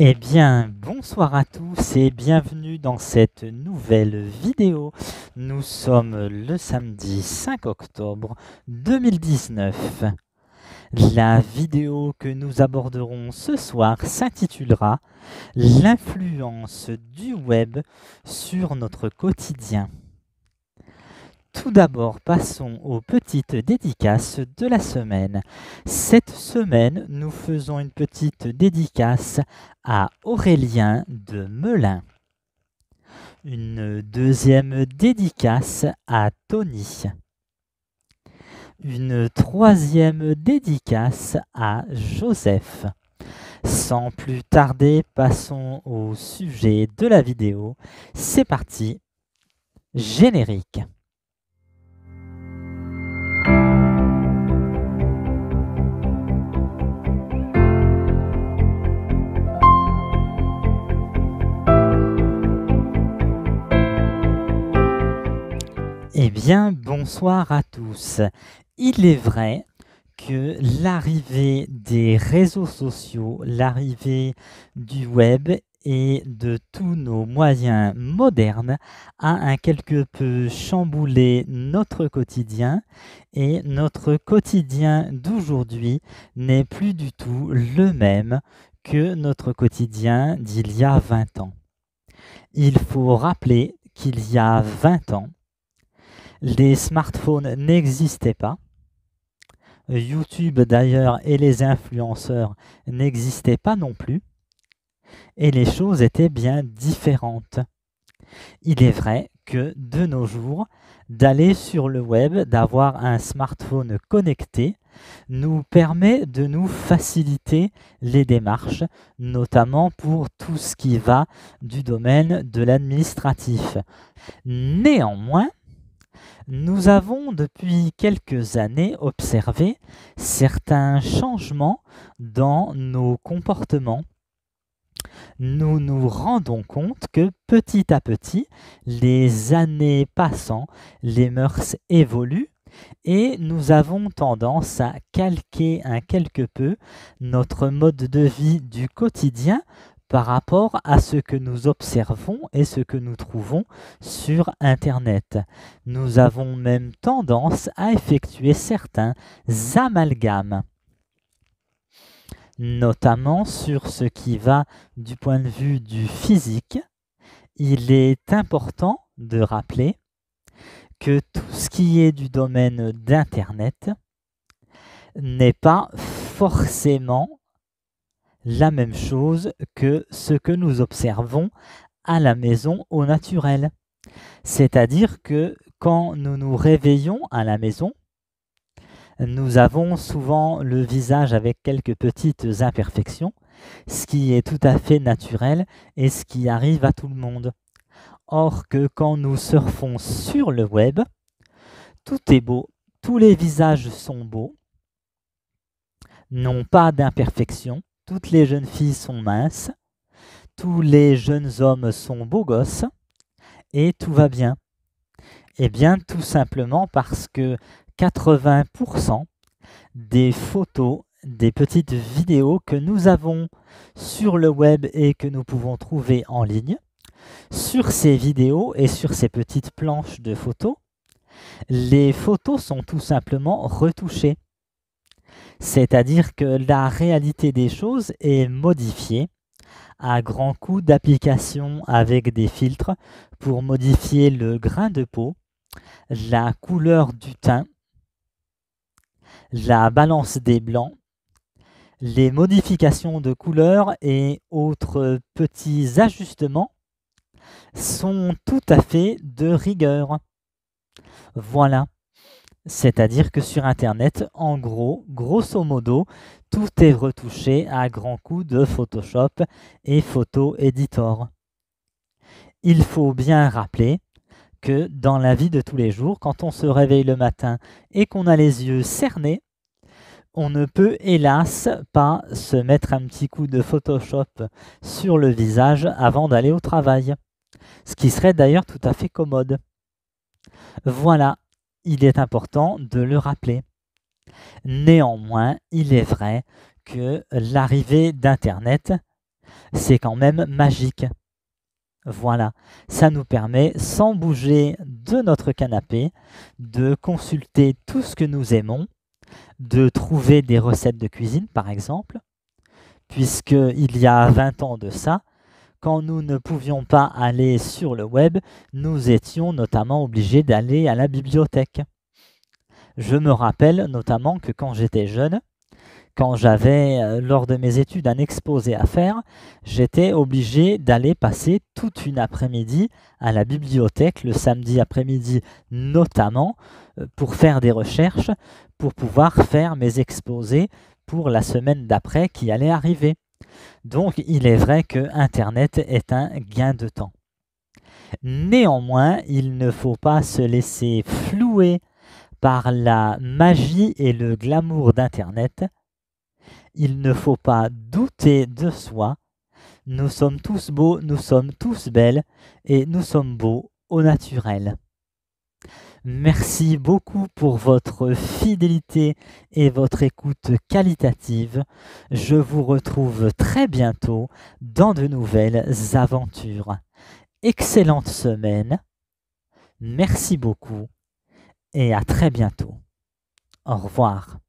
Eh bien, bonsoir à tous et bienvenue dans cette nouvelle vidéo. Nous sommes le samedi 5 octobre 2019. La vidéo que nous aborderons ce soir s'intitulera « L'influence du web sur notre quotidien ». Tout d'abord, passons aux petites dédicaces de la semaine. Cette semaine, nous faisons une petite dédicace à Aurélien de Melun. Une deuxième dédicace à Tony. Une troisième dédicace à Joseph. Sans plus tarder, passons au sujet de la vidéo. C'est parti, générique. Eh bien, bonsoir à tous. Il est vrai que l'arrivée des réseaux sociaux, l'arrivée du web et de tous nos moyens modernes a un quelque peu chamboulé notre quotidien, et notre quotidien d'aujourd'hui n'est plus du tout le même que notre quotidien d'il y a 20 ans. Il faut rappeler qu'il y a 20 ans, les smartphones n'existaient pas. YouTube d'ailleurs et les influenceurs n'existaient pas non plus. Et les choses étaient bien différentes. Il est vrai que de nos jours, d'aller sur le web, d'avoir un smartphone connecté, nous permet de nous faciliter les démarches, notamment pour tout ce qui va du domaine de l'administratif. Néanmoins, nous avons depuis quelques années observé certains changements dans nos comportements. Nous nous rendons compte que petit à petit, les années passant, les mœurs évoluent et nous avons tendance à calquer un quelque peu notre mode de vie du quotidien par rapport à ce que nous observons et ce que nous trouvons sur Internet. Nous avons même tendance à effectuer certains amalgames, notamment sur ce qui va du point de vue du physique. Il est important de rappeler que tout ce qui est du domaine d'Internet n'est pas forcément la même chose que ce que nous observons à la maison au naturel. C'est-à-dire que quand nous nous réveillons à la maison, nous avons souvent le visage avec quelques petites imperfections, ce qui est tout à fait naturel et ce qui arrive à tout le monde. Or que quand nous surfons sur le web, tout est beau, tous les visages sont beaux, n'ont pas d'imperfections, toutes les jeunes filles sont minces, tous les jeunes hommes sont beaux gosses et tout va bien. Eh bien, tout simplement parce que 80% des photos, des petites vidéos que nous avons sur le web et que nous pouvons trouver en ligne, sur ces vidéos et sur ces petites planches de photos, les photos sont tout simplement retouchées. C'est-à-dire que la réalité des choses est modifiée à grands coups d'application avec des filtres pour modifier le grain de peau, la couleur du teint, la balance des blancs, les modifications de couleur et autres petits ajustements sont tout à fait de rigueur. Voilà. C'est-à-dire que sur Internet, en gros, grosso modo, tout est retouché à grands coups de Photoshop et Photo Editor. Il faut bien rappeler que dans la vie de tous les jours, quand on se réveille le matin et qu'on a les yeux cernés, on ne peut hélas pas se mettre un petit coup de Photoshop sur le visage avant d'aller au travail, ce qui serait d'ailleurs tout à fait commode. Voilà. Il est important de le rappeler. Néanmoins, il est vrai que l'arrivée d'Internet c'est quand même magique. Voilà, ça nous permet, sans bouger de notre canapé, de consulter tout ce que nous aimons, de trouver des recettes de cuisine, par exemple, puisqu'il y a 20 ans de ça, quand nous ne pouvions pas aller sur le web, nous étions notamment obligés d'aller à la bibliothèque. Je me rappelle notamment que quand j'étais jeune, quand j'avais, lors de mes études, un exposé à faire, j'étais obligé d'aller passer toute une après-midi à la bibliothèque, le samedi après-midi notamment, pour faire des recherches, pour pouvoir faire mes exposés pour la semaine d'après qui allait arriver. Donc il est vrai que Internet est un gain de temps. Néanmoins, il ne faut pas se laisser flouer par la magie et le glamour d'Internet. Il ne faut pas douter de soi. Nous sommes tous beaux, nous sommes tous belles et nous sommes beaux au naturel. Merci beaucoup pour votre fidélité et votre écoute qualitative. Je vous retrouve très bientôt dans de nouvelles aventures. Excellente semaine. Merci beaucoup et à très bientôt. Au revoir.